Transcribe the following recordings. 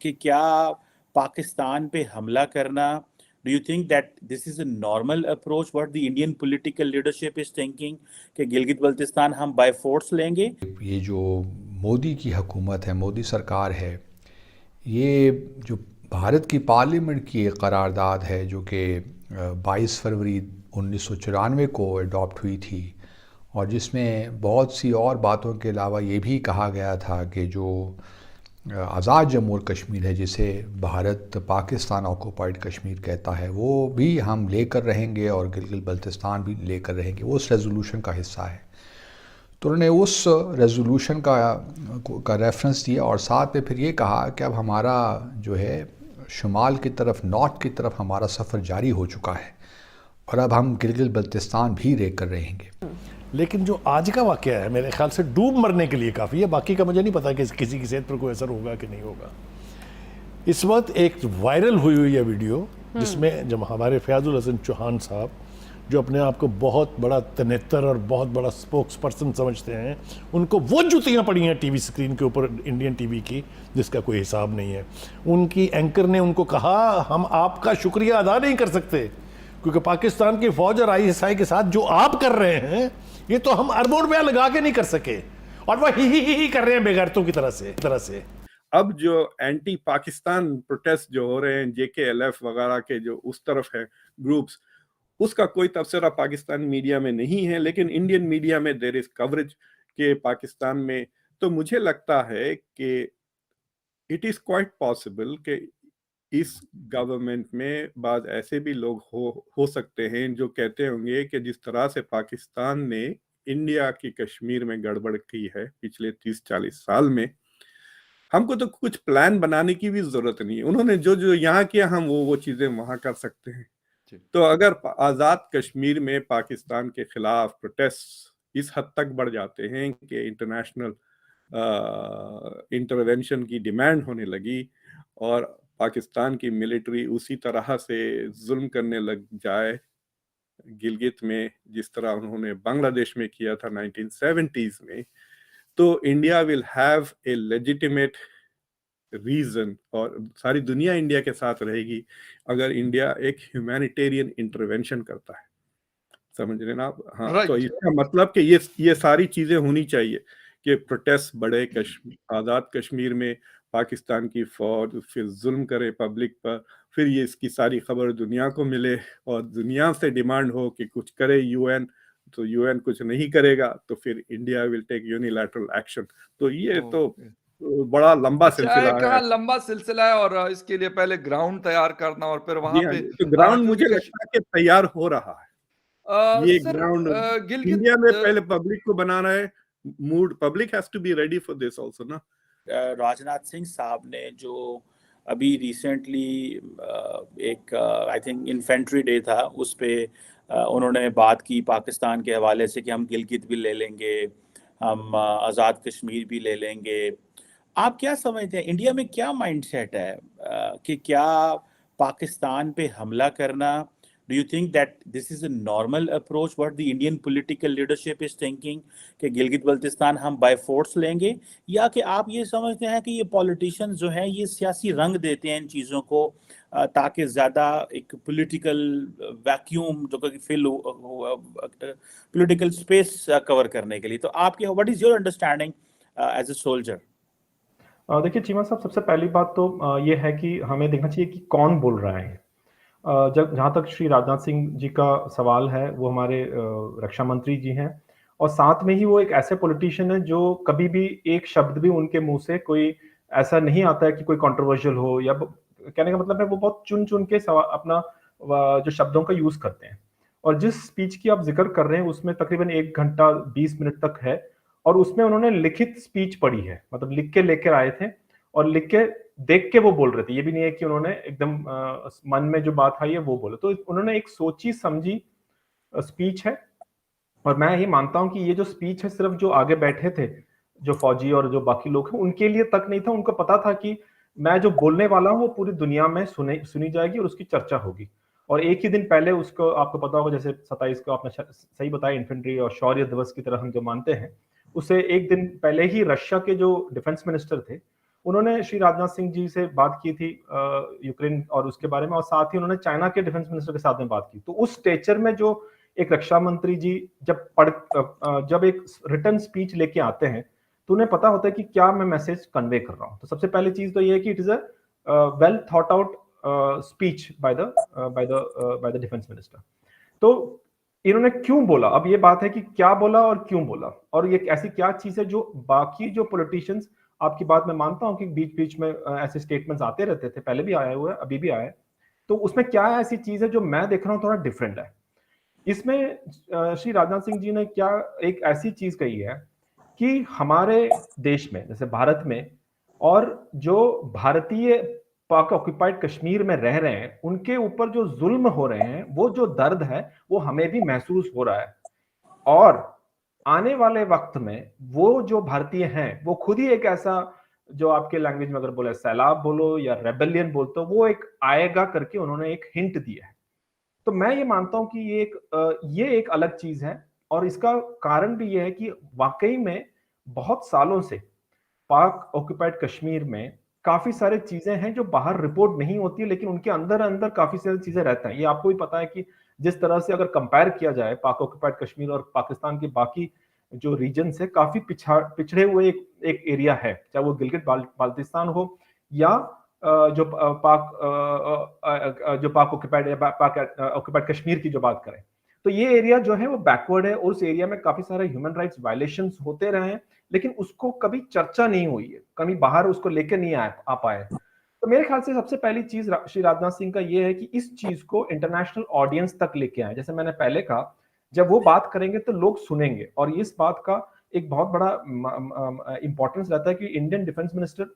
कि क्या पाकिस्तान पे हमला करना, do you think that this is a normal approach what the Indian political leadership is thinking कि गिलगित बल्तिस्तान हम by force लेंगे? ये जो मोदी की हुकूमत है, मोदी सरकार है, ये जो भारत की पार्लियामेंट की एक करारदाद है जो कि 22 फरवरी 1994 को अडॉप्ट हुई थी, और जिसमें बहुत सी और बातों के अलावा ये भी कहा गया था कि जो आज़ाद जम्मू और कश्मीर है, जिसे भारत पाकिस्तान ऑक्युपाइड कश्मीर कहता है, वो भी हम लेकर रहेंगे और गिलगित बल्तिस्तान भी लेकर रहेंगे, वो उस रेजोल्यूशन का हिस्सा है। तो उन्होंने उस रेजोल्यूशन का रेफरेंस दिया और साथ में फिर ये कहा कि अब हमारा जो है शुमाल की तरफ, नॉर्थ की तरफ हमारा सफ़र जारी हो चुका है और अब हम गिलगित बल्तिस्तान भी लेकर रहेंगे। लेकिन जो आज का वाक़या है मेरे ख्याल से डूब मरने के लिए काफ़ी है, बाकी का मुझे नहीं पता कि किसी की सेहत पर कोई असर होगा कि नहीं होगा। इस वक्त एक वायरल हुई है वीडियो जिसमें जब हमारे फयाजुल हसन चौहान साहब, जो अपने आप को बहुत बड़ा तनेतर और बहुत बड़ा स्पोक्स पर्सन समझते हैं, उनको वो जूतियाँ पड़ी हैं टीवी स्क्रीन के ऊपर इंडियन टीवी की जिसका कोई हिसाब नहीं है। उनकी एंकर ने उनको कहा हम आपका शुक्रिया अदा नहीं कर सकते क्योंकि पाकिस्तान की फ़ौज और ISI के साथ जो आप कर रहे हैं ये तो हम अरबों रुपया लगा के नहीं कर सके, और वह ही कर रहे हैं बेगैरतों की तरह से। अब जो एंटी पाकिस्तान प्रोटेस्ट जो हो रहे हैं, JKLF वगैरह के जो उस तरफ है ग्रुप्स, उसका कोई तबसरा पाकिस्तान मीडिया में नहीं है, लेकिन इंडियन मीडिया में देयर इज कवरेज के पाकिस्तान में। तो मुझे लगता है कि इट इज क्वाइट पॉसिबल कि इस गवर्नमेंट में बाद ऐसे भी लोग हो सकते हैं जो कहते होंगे कि जिस तरह से पाकिस्तान ने इंडिया की कश्मीर में गड़बड़ की है पिछले 30-40 साल में, हमको तो कुछ प्लान बनाने की भी जरूरत नहीं है। उन्होंने जो जो यहाँ किया हम वो चीजें वहां कर सकते हैं। तो अगर आजाद कश्मीर में पाकिस्तान के खिलाफ प्रोटेस्ट इस हद तक बढ़ जाते हैं कि इंटरनेशनल इंटरवेंशन की डिमांड होने लगी और पाकिस्तान की मिलिट्री उसी तरह से जुल्म करने लग जाए गिलगित में जिस तरह उन्होंने बांग्लादेश में किया था 1970s में, तो India will have a legitimate reason और सारी दुनिया इंडिया के साथ रहेगी अगर इंडिया एक ह्यूमैनिटेरियन इंटरवेंशन करता है। समझ रहे ना आप? हाँ, तो इसका मतलब कि ये सारी चीजें होनी चाहिए कि प्रोटेस्ट बढ़े आजाद कश्मीर में, पाकिस्तान की फौज फिर जुल्म करे पब्लिक पर, फिर ये इसकी सारी खबर दुनिया को मिले और दुनिया से डिमांड हो कि कुछ करे UN, तो UN कुछ नहीं करेगा तो फिर India will take unilateral action. तो ये तो बड़ा लंबा सिलसिला है। लंबा सिलसिला है और इसके लिए पहले ग्राउंड तैयार करना और फिर वहां पे तो ग्राउंड मुझे लगता है कि तैयार हो रहा है। ये ग्राउंड इंडिया में पहले पब्लिक को बनाना है, mood public has to be ready for this also ना। राजनाथ सिंह साहब ने जो अभी रिसेंटली एक आई थिंक इन्फेंट्री डे था, उस पे उन्होंने बात की पाकिस्तान के हवाले से कि हम गिलगित भी ले लेंगे, हम आज़ाद कश्मीर भी ले लेंगे। आप क्या समझते हैं इंडिया में क्या माइंडसेट है कि क्या पाकिस्तान पे हमला करना, do you think that this is a normal approach what the Indian political leadership is thinking कि गिलगित बल्तिस्तान हम by force लेंगे, या कि आप ये समझते हैं कि ये politicians जो हैं ये सियासी रंग देते हैं इन चीज़ों को ताकि ज़्यादा एक political vacuum जो कि fill political space cover करने के लिए? तो आपके what is your understanding as a soldier? देखिए चीमा साहब, सबसे पहली बात तो ये है कि हमें देखना चाहिए कि कौन बोल रहा है। जहाँ तक श्री राजनाथ सिंह जी का सवाल है, वो हमारे रक्षा मंत्री जी हैं और साथ में ही वो एक ऐसे पॉलिटिशियन है जो कभी भी एक शब्द भी उनके मुंह से कोई ऐसा नहीं आता है कि कोई कंट्रोवर्शियल हो, या कहने का मतलब है वो बहुत चुन के अपना जो शब्दों का यूज करते हैं। और जिस स्पीच की आप जिक्र कर रहे हैं उसमें तकरीबन 1 घंटा 20 मिनट तक है और उसमें उन्होंने लिखित स्पीच पढ़ी है, मतलब लिख के लेकर आए थे और लिख के देख के वो बोल रहे थे। ये भी नहीं है कि उन्होंने एकदम मन में जो बात आई है वो बोले, तो उन्होंने एक सोची समझी स्पीच है। और मैं ये मानता हूं कि ये जो स्पीच है सिर्फ जो आगे बैठे थे जो फौजी और जो बाकी लोग हैं उनके लिए तक नहीं था। उनको पता था कि मैं जो बोलने वाला हूं वो पूरी दुनिया में सुनी जाएगी और उसकी चर्चा होगी। और एक ही दिन पहले उसको आपको पता होगा, जैसे 27 को आपने सही बताया, इन्फेंट्री और शौर्य दिवस की तरह हम जो मानते हैं, उसे एक दिन पहले ही रशिया के जो डिफेंस मिनिस्टर थे उन्होंने श्री राजनाथ सिंह जी से बात की थी यूक्रेन और उसके बारे में, और साथ ही उन्होंने चाइना के डिफेंस मिनिस्टर के साथ में बात की। तो उस स्टेचर में जो एक रक्षा मंत्री जी जब एक रिटर्न स्पीच लेके आते हैं तो उन्हें पता होता है कि क्या मैं मैसेज कन्वे कर रहा हूं। तो सबसे पहली चीज तो ये है कि it is a well thought out speech by the defence minister. तो इन्होंने क्यों बोला, अब ये बात है कि क्या बोला और क्यों बोला, और ये ऐसी क्या चीज है जो बाकी जो पॉलिटिशियंस, आपकी बात मैं मानता हूं कि बीच बीच में ऐसे स्टेटमेंट्स आते रहते थे, पहले भी आया हुआ है, अभी भी आया है, तो उसमें क्या ऐसी चीज है जो मैं देख रहा हूं थोड़ा डिफरेंट है। इसमें श्री राजनाथ सिंह जी ने क्या एक ऐसी चीज कही है कि हमारे देश में, जैसे भारत में, और जो भारतीय पाक ऑक्युपाइड कश्मीर में रह रहे हैं, उनके ऊपर जो जुल्म हो रहे हैं, वो जो दर्द है वो हमें भी महसूस हो रहा है। और आने वाले वक्त में वो जो भारतीय हैं वो खुद ही एक ऐसा, जो आपके लैंग्वेज में अगर बोले सैलाब बोलो या रेबेलियन बोलते हो, वो एक आएगा करके उन्होंने एक हिंट दिया है। तो मैं ये मानता हूं कि ये एक अलग चीज है, और इसका कारण भी ये है कि वाकई में बहुत सालों से पाक ऑक्युपाइड कश्मीर में काफी सारी चीजें हैं जो बाहर रिपोर्ट नहीं होती, लेकिन उनके अंदर अंदर काफी सारी चीजें रहती हैं। ये आपको भी पता है कि जिस तरह से अगर कंपेयर किया जाए पाक ऑक्युपाइड कश्मीर और पाकिस्तान के बाकी जो रीजन से, काफी पिछड़े हुए एक एरिया है, चाहे वो गिलगित बाल्टिस्तान हो या जो पाक ऑक्युपाइड कश्मीर की जो बात करें, तो ये एरिया जो है वो बैकवर्ड है, और उस एरिया में काफी सारे ह्यूमन राइट्स वायलेशंस होते रहे हैं, लेकिन उसको कभी चर्चा नहीं हुई है, कभी बाहर उसको लेके नहीं आ पाए। तो मेरे ख्याल से सबसे पहली चीज श्री राजनाथ सिंह का ये है कि इस चीज को इंटरनेशनल ऑडियंस तक लेके आए। जैसे मैंने पहले कहा, जब वो बात करेंगे तो लोग सुनेंगे, और इस बात का एक बहुत बड़ा इंपॉर्टेंस रहता है कि इंडियन डिफेंस मिनिस्टर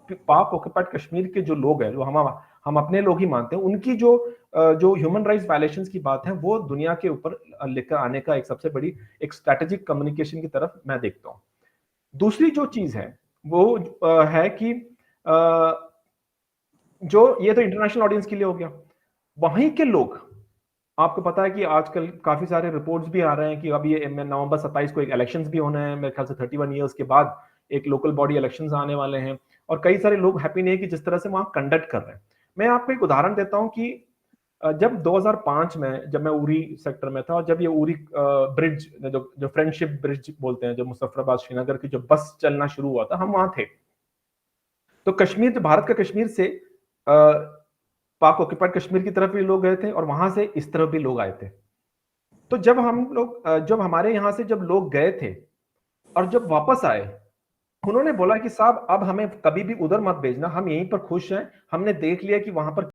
पाक ऑक्युपाइड कश्मीर के जो लोग हैं, जो हम अपने लोग ही मानते हैं, उनकी जो ह्यूमन राइट्स वायलेशंस की बात है वो दुनिया के ऊपर लेकर आने का एक सबसे बड़ी एक स्ट्रेटेजिक कम्युनिकेशन की तरफ मैं देखता हूं। दूसरी जो चीज है वो है कि जो ये तो इंटरनेशनल ऑडियंस के लिए हो गया, वहीं के लोग, आपको पता है कि आजकल काफी सारे रिपोर्ट्स भी आ रहे हैं कि अब ये नवंबर 27 को एक इलेक्शंस भी होने हैं, मेरे ख्याल से 31 ईयर्स के बाद एक लोकल बॉडी इलेक्शंस आने वाले हैं, और कई सारे लोग हैप्पी नहीं है कि जिस तरह से वहां कंडक्ट कर रहे हैं। मैं आपको एक उदाहरण देता हूं कि जब 2005 में जब मैं उरी सेक्टर में था, और जब ये उरी ब्रिज जो फ्रेंडशिप ब्रिज बोलते हैं, जो मुजफ्फराबाद श्रीनगर की जो बस चलना शुरू हुआ था, हम वहां थे। तो कश्मीर, जो भारत का कश्मीर से पाक ऑक्युपाइड कश्मीर की तरफ भी लोग गए थे, और वहां से इस तरफ भी लोग आए थे। तो जब हमारे यहाँ से जब लोग गए थे और जब वापस आए, उन्होंने बोला कि साहब अब हमें कभी भी उधर मत भेजना, हम यहीं पर खुश हैं, हमने देख लिया कि वहां पर